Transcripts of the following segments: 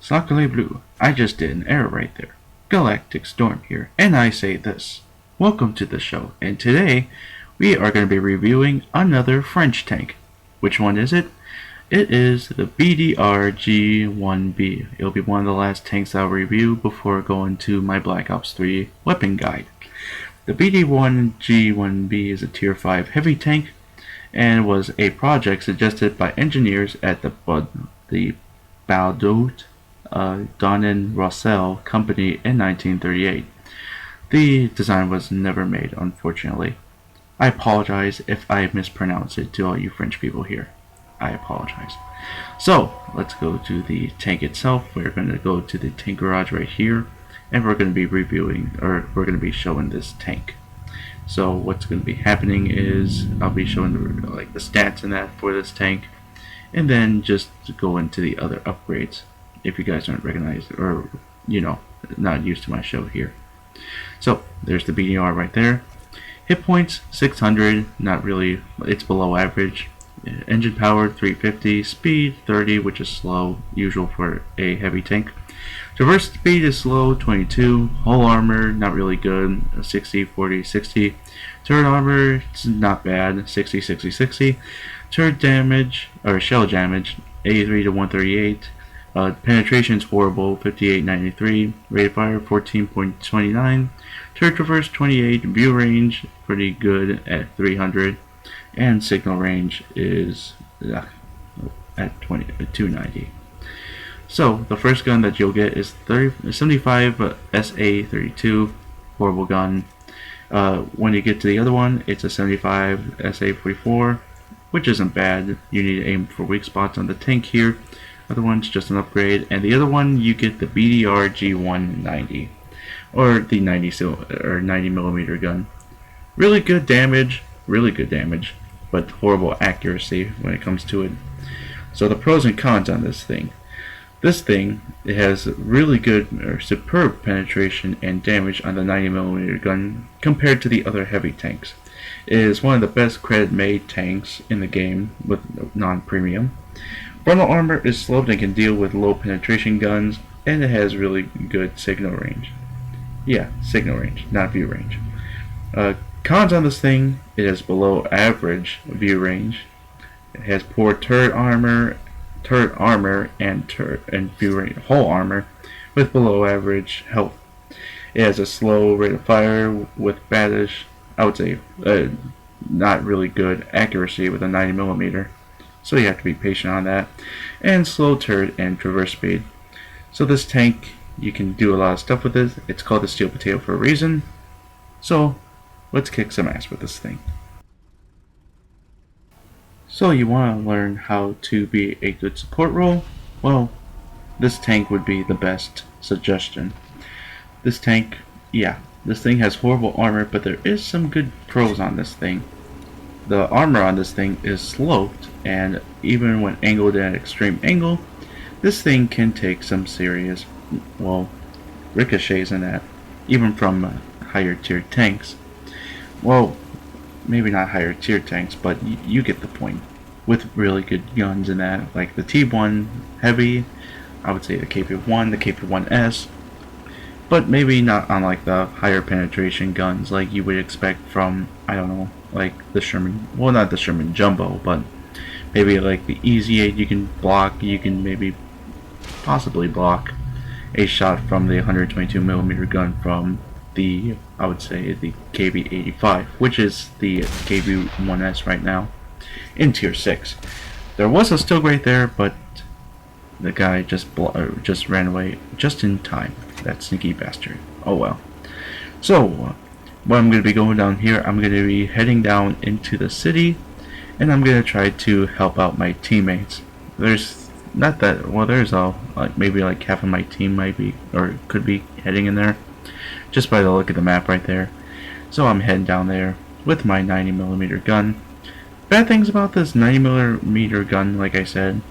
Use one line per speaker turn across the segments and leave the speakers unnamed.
Sacre bleu, I just did an error right there. GalacticStorm here, and I say this. Welcome to the show, and today we are going to be reviewing another French tank. Which one is it? It is the BDR G1B. It'll be one of the last tanks I'll review before going to my Black Ops 3 weapon guide. The BD1 G1B is a tier 5 heavy tank and was a project suggested by engineers at the Baudot Donin Rossel company in 1938. The design was never made, unfortunately. I apologize if I mispronounce it to all you French people here. I apologize. So, let's go to the tank itself. We're going to go to the tank garage right here, and we're going to be reviewing, or we're going to be showing this tank. So what's going to be happening is I'll be showing the stats and that for this tank, and then just go into the other upgrades if you guys don't recognize or not used to my show here. So there's the BDR right there. Hit points 600, not really, it's below average. Engine power 350, speed 30, which is slow, usual for a heavy tank. Traverse speed is slow, 22. Hull armor, not really good, 60, 40, 60. Turret armor, it's not bad, 60, 60, 60. Turret damage, or shell damage, 83 to 138. Penetration is horrible, 58, 93. Rate of fire, 14.29. Turret traverse, 28. View range, pretty good at 300. And signal range is at 290. So the first gun that you'll get is 75 SA32, horrible gun. When you get to the other one, it's a 75 SA44, which isn't bad. You need to aim for weak spots on the tank here. Other one's just an upgrade, and the other one you get the BDR G190, or the 90 millimeter gun. Really good damage, but horrible accuracy when it comes to it. So the pros and cons on this thing. It has really good or superb penetration and damage on the 90mm gun compared to the other heavy tanks. It is one of the best credit-made tanks in the game with non-premium. Frontal armor is sloped and can deal with low penetration guns, and it has really good signal range. Yeah, signal range, not view range. Cons on this thing: it has below average view range. It has poor turret armor and view range, hull armor with below average health. It has a slow rate of fire with baddish, I would say, not really good accuracy with a 90mm. So you have to be patient on that. And slow turret and traverse speed. So this tank, you can do a lot of stuff with it. It's called the steel potato for a reason. So let's kick some ass with this thing. So you want to learn how to be a good support role? Well, this tank would be the best suggestion. This thing has horrible armor, but there is some good pros on this thing. The armor on this thing is sloped, and even when angled at an extreme angle, this thing can take some serious, ricochets in that, even from higher tier tanks. Well, maybe not higher tier tanks, but you get the point. With really good guns in that, like the T1 heavy, I would say the KP1, the KP1S, but maybe not on like the higher penetration guns like you would expect from, I don't know, like the Sherman, well, not the Sherman Jumbo, but maybe like the Easy 8 you can maybe possibly block a shot from the 122mm gun from the, I would say, the KB85, which is the KB1S right now in tier 6. There was a Stilgrate there, but the guy just ran away just in time. That sneaky bastard. Oh well. So what I'm going to be going down here, I'm going to be heading down into the city, and I'm going to try to help out my teammates. There's not that, well, there's maybe like half of my team might be, or could be heading in there, just by the look of the map right there. So I'm heading down there with my 90mm gun. Bad things about this 90mm gun, like I said,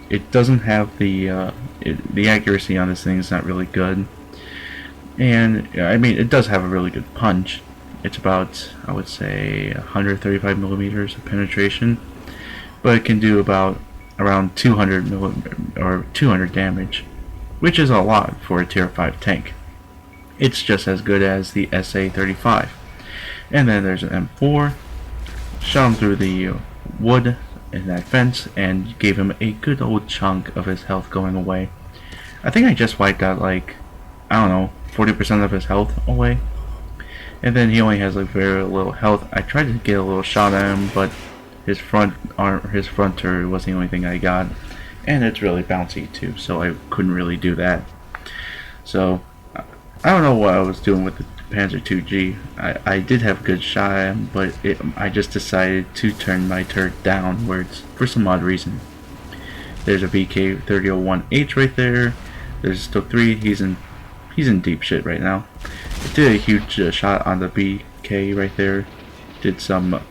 it doesn't have the accuracy on this thing is not really good. And I mean, it does have a really good punch. It's about, I would say, 135mm of penetration, but it can do about around 200 damage. which is a lot for a tier 5 tank. It's just as good as the SA-35. And then there's an M4, shot him through the wood in that fence and gave him a good old chunk of his health going away. I think I just wiped out like, I don't know, 40% of his health away. And then he only has like very little health. I tried to get a little shot at him, but his front turret was the only thing I got. And it's really bouncy too, so I couldn't really do that. So, I don't know what I was doing with the Panzer II-G. I did have a good shot at him, but I just decided to turn my turret downwards for some odd reason. There's a VK-3001H right there. There's still 3. He's in deep shit right now. It did a huge shot on the BK right there. Did some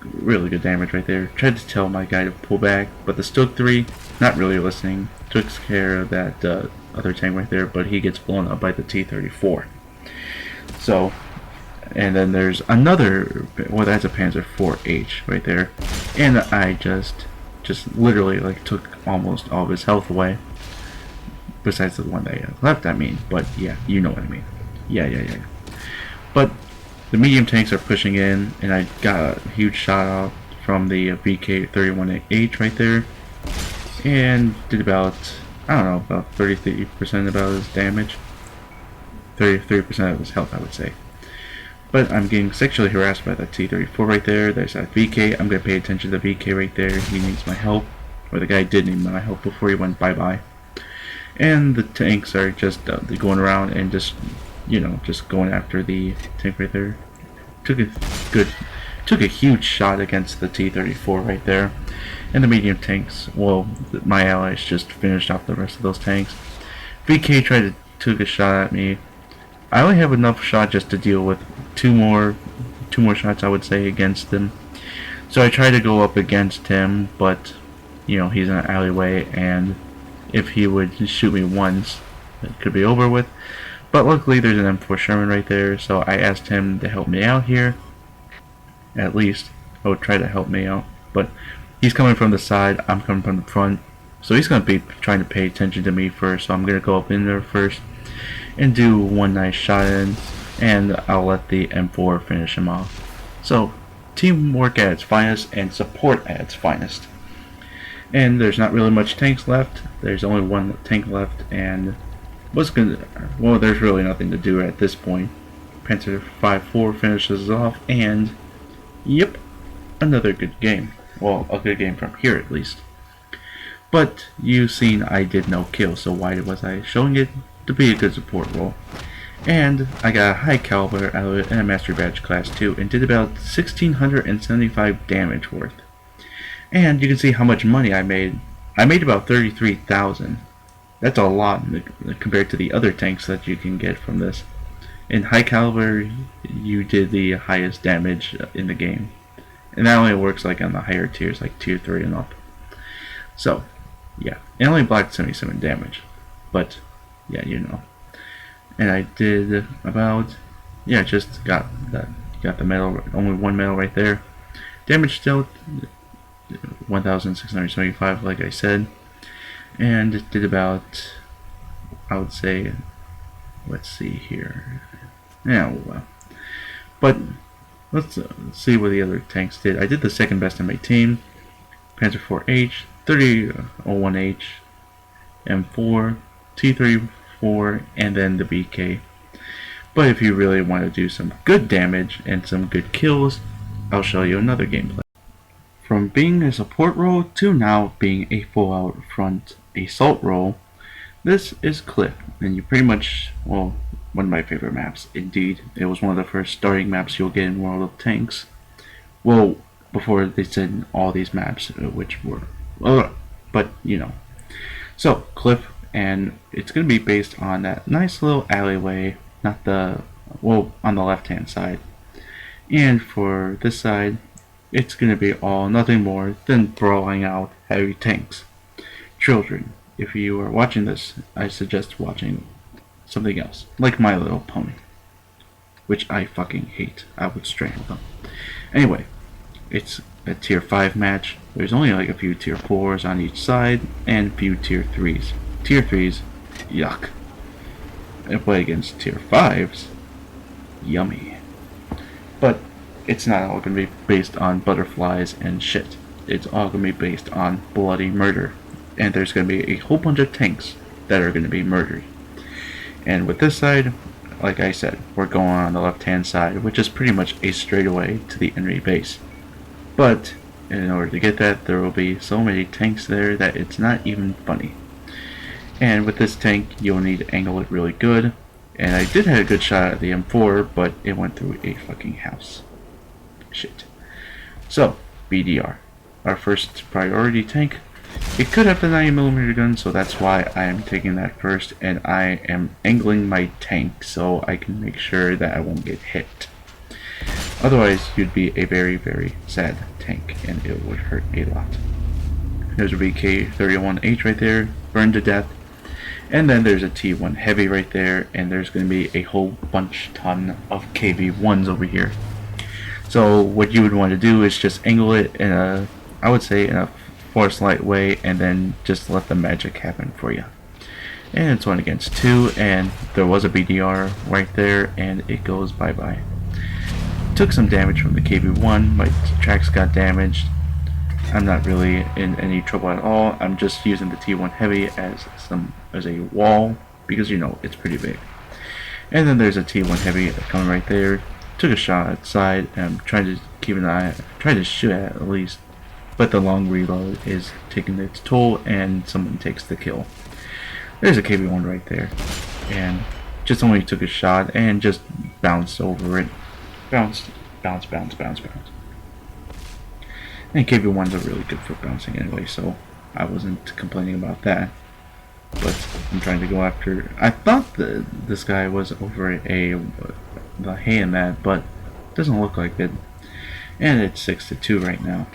really good damage right there. Tried to tell my guy to pull back, but the Stoke 3, not really listening, took care of that other tank right there, but he gets blown up by the T-34. So, and then there's another, well, that's a Panzer IV-H right there, and I just literally like took almost all of his health away, besides the one that I left, I mean, but yeah, you know what I mean. Yeah. But the medium tanks are pushing in, and I got a huge shot off from the VK-31H right there, and did about, I don't know, about 33% about his damage. 33% of his health, I would say. But I'm getting sexually harassed by that T-34 right there. There's that VK. I'm going to pay attention to the VK right there. He needs my help. Or the guy did need my help before he went bye-bye. And the tanks are just going around and just, you know, just going after the tank right there. Took a huge shot against the T-34 right there. And the medium tanks, well, my allies just finished off the rest of those tanks. VK took a shot at me. I only have enough shot just to deal with two more shots, I would say, against him. So I tried to go up against him, but you know, he's in an alleyway, and if he would shoot me once, it could be over with. But luckily there's an M4 Sherman right there, so I asked him to help me out here. At least, I would try to help me out. But he's coming from the side, I'm coming from the front. So he's going to be trying to pay attention to me first, so I'm going to go up in there first and do one nice shot in, and I'll let the M4 finish him off. So, teamwork at its finest and support at its finest. And there's not really much tanks left. There's only one tank left, and there's really nothing to do at this point. Panzer V-4 finishes off, and yep, another good game. Well, a good game from here at least. But you've seen I did no kill, so why was I showing it? To be a good support role. And I got a high caliber out of it and a master badge class 2, and did about 1,675 damage worth. And you can see how much money I made. I made about 33,000. That's a lot compared to the other tanks that you can get from this. In high caliber, you did the highest damage in the game, and that only works like on the higher tiers, like tier 3 and up. So yeah, it only blocked 77 damage, but yeah, you know. And I did about, yeah, just got the medal, only one medal right there. Damage still 1,675, like I said, and it did about, I would say, let's see here. Yeah, well, but let's see what the other tanks did. I did the second best in my team. Panzer IV-H, 3001H, M4, T-34, and then the BK. But if you really want to do some good damage and some good kills, I'll show you another gameplay. From being a support role to now being a full-out front assault role, this is Cliff, and you pretty much, well, one of my favorite maps. Indeed, it was one of the first starting maps you'll get in World of Tanks. Well, before they said all these maps, which were, but you know. So, Cliff, and it's going to be based on that nice little alleyway, not the, well, on the left hand side. And for this side, it's going to be all nothing more than throwing out heavy tanks. Children, if you are watching this, I suggest watching something else, like My Little Pony, which I fucking hate. I would strangle them. Anyway, it's a tier 5 match. There's only like a few tier 4s on each side and a few tier 3s. Tier 3s Yuck. But against tier 5s, yummy. But it's not all going to be based on butterflies and shit. It's all going to be based on bloody murder. And there's going to be a whole bunch of tanks that are going to be murdered. And with this side, like I said, we're going on the left hand side, which is pretty much a straightaway to the enemy base. But in order to get that, there will be so many tanks there that it's not even funny. And with this tank, you'll need to angle it really good. And I did have a good shot at the M4, but it went through a fucking house. Shit. So, BDR, our first priority tank. It could have the 90mm gun, so that's why I am taking that first, and I am angling my tank so I can make sure that I won't get hit. Otherwise, you'd be a very, very sad tank, and it would hurt a lot. There's a BK-31H right there, burned to death. And then there's a T1 heavy right there, and there's going to be a whole ton of KV1s over here. So what you would want to do is just angle it in a, I would say, in a force light way, and then just let the magic happen for you. And it's 1 against 2, and there was a BDR right there, and it goes bye-bye. Took some damage from the KV1, my tracks got damaged. I'm not really in any trouble at all. I'm just using the T1 heavy as a wall, because you know it's pretty big. And then there's a T1 heavy coming right there. Took a shot outside, and I'm trying to keep an eye, try to shoot at least, but the long reload is taking its toll, and someone takes the kill. There's a KV1 right there, and just only took a shot and just bounced over it. Bounce. And KV1s are really good for bouncing anyway, so I wasn't complaining about that. But I'm trying to go after. I thought this guy was over the hand mat, but it doesn't look like it. And it's 6-2 right now,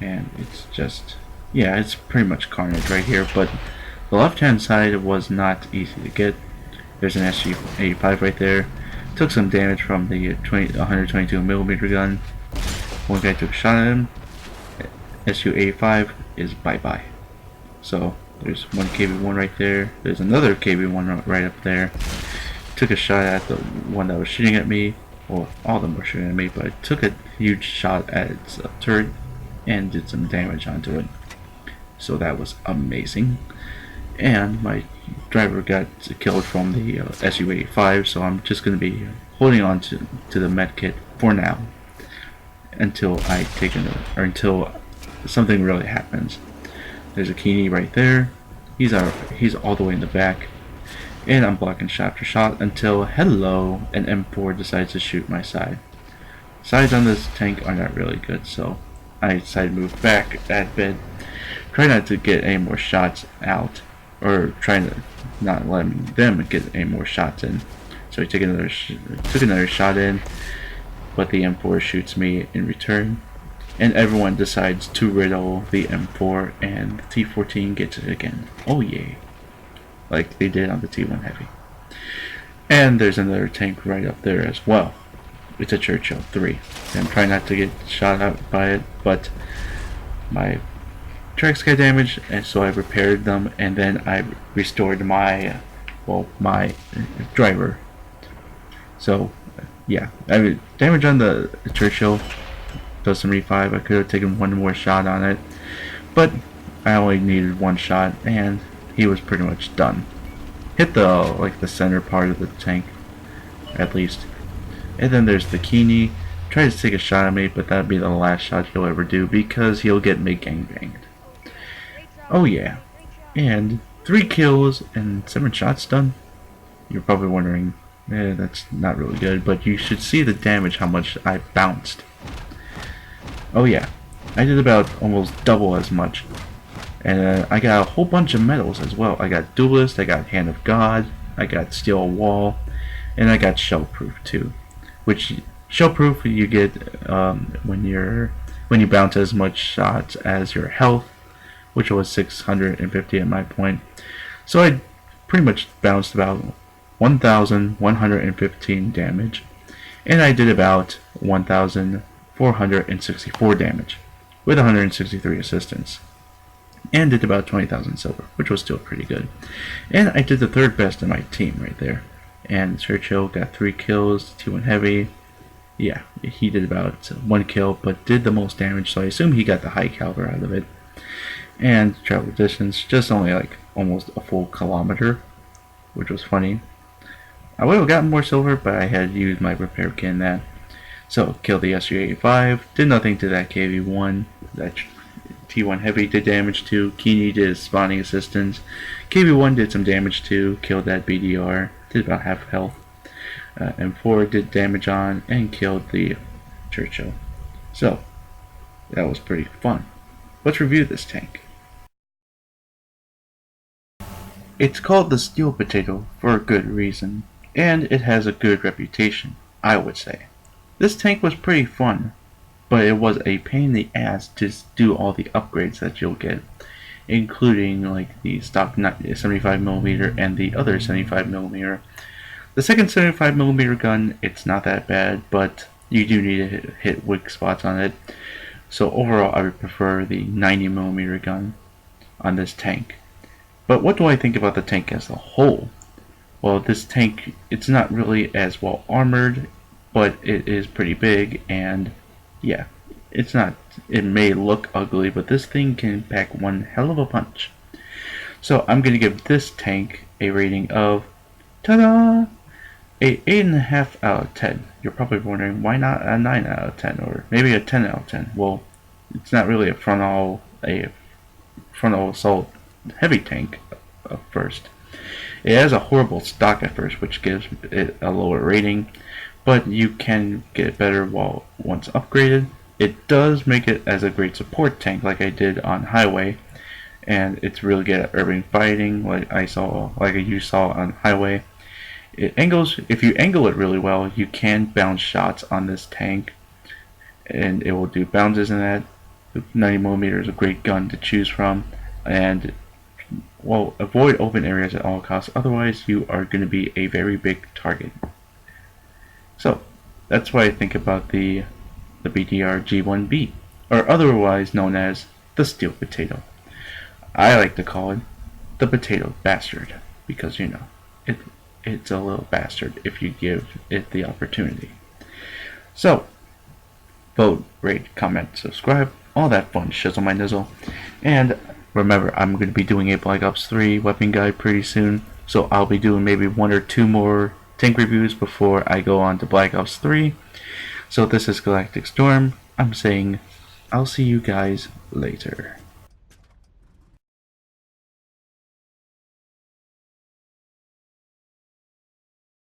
and it's just, yeah, it's pretty much carnage right here. But the left-hand side was not easy to get. There's an SG-85 right there. Took some damage from the 122mm gun. One guy took a shot at him. SU-85 is bye-bye. So there's one KV1 right there. There's another KV1 right up there. Took a shot at the one that was shooting at me. Well, all of them were shooting at me, but I took a huge shot at its turret and did some damage onto it. So that was amazing. And my driver got killed from the SU-85, so I'm just going to be holding on to the medkit for now until I take another, or until something really happens. There's a Keeney right there. He's all the way in the back, and I'm blocking shot after shot until, hello, an M4 decides to shoot my side. Sides on this tank are not really good, so I decided to move back that bit. Try not to get any more shots out, or trying to not let them get any more shots in. So I took another shot in, but the M4 shoots me in return, and everyone decides to riddle the M4, and the T14 gets it again. Oh yay, like they did on the T1 heavy. And there's another tank right up there as well. It's a Churchill 3. I'm trying not to get shot out by it, but my tracks got damaged, and so I repaired them, and then I restored my driver. So yeah, I mean, damage on the Churchill does 75. I could have taken one more shot on it, but I only needed one shot, and he was pretty much done. Hit the center part of the tank, at least. And then there's the Keeney. Tried to take a shot at me, but that'd be the last shot he'll ever do, because he'll get me gangbanged. Oh yeah, and 3 kills and 7 shots done. You're probably wondering, that's not really good, but you should see the damage, how much I bounced. Oh yeah, I did about almost double as much, and I got a whole bunch of medals as well. I got Duelist, I got Hand of God, I got Steel Wall, and I got Shell Proof too. Which Shell Proof you get when you bounce as much shots as your health, which was 650 at my point. So I pretty much bounced about 1,115 damage, and I did about 1,464 damage with 163 assistance. and did about 20,000 silver, which was still pretty good. And I did the third best in my team right there. And Churchill got 3 kills, T1 heavy. Yeah, he did about 1 kill, but did the most damage, so I assume he got the high caliber out of it. And travel distance, just only like almost a full kilometer, which was funny. I would have gotten more silver, but I had used my repair kit in that. So, killed the SU-85, did nothing to that KV-1, that T1 heavy did damage to, Keeney did spawning assistance, KV-1 did some damage to, killed that BDR, did about half health, M4 did damage on, and killed the Churchill. So, that was pretty fun. Let's review this tank. It's called the Steel Potato for a good reason, and it has a good reputation, I would say. This tank was pretty fun, but it was a pain in the ass to do all the upgrades that you'll get, including like the stock 75mm and the other 75mm. The second 75mm gun, it's not that bad, but you do need to hit weak spots on it. So overall, I would prefer the 90mm gun on this tank. But what do I think about the tank as a whole? Well, this tank, it's not really as well armored, but it is pretty big, and yeah, it's not, it may look ugly, but this thing can pack one hell of a punch. So I'm going to give this tank a rating of, ta-da, a 8.5 out of 10. You're probably wondering, why not a 9 out of 10, or maybe a 10 out of 10? Well, it's not really a frontal assault heavy tank at first. It has a horrible stock at first, which gives it a lower rating, but you can get it better once upgraded. It does make it as a great support tank like I did on Highway, and it's really good at urban fighting like you saw on Highway. If you angle it really well, you can bounce shots on this tank, and it will do bounces in that. 90mm is a great gun to choose from, and well, avoid open areas at all costs, otherwise you are going to be a very big target. So, that's what I think about the BDR G1B, or otherwise known as the Steel Potato. I like to call it the Potato Bastard, because you know, it's a little bastard if you give it the opportunity. So, vote, rate, comment, subscribe, all that fun shizzle my nizzle. And remember, I'm going to be doing a Black Ops 3 weapon guide pretty soon, so I'll be doing maybe 1 or 2 more tank reviews before I go on to Black Ops 3. So this is GalacticStorm. I'm saying I'll see you guys later.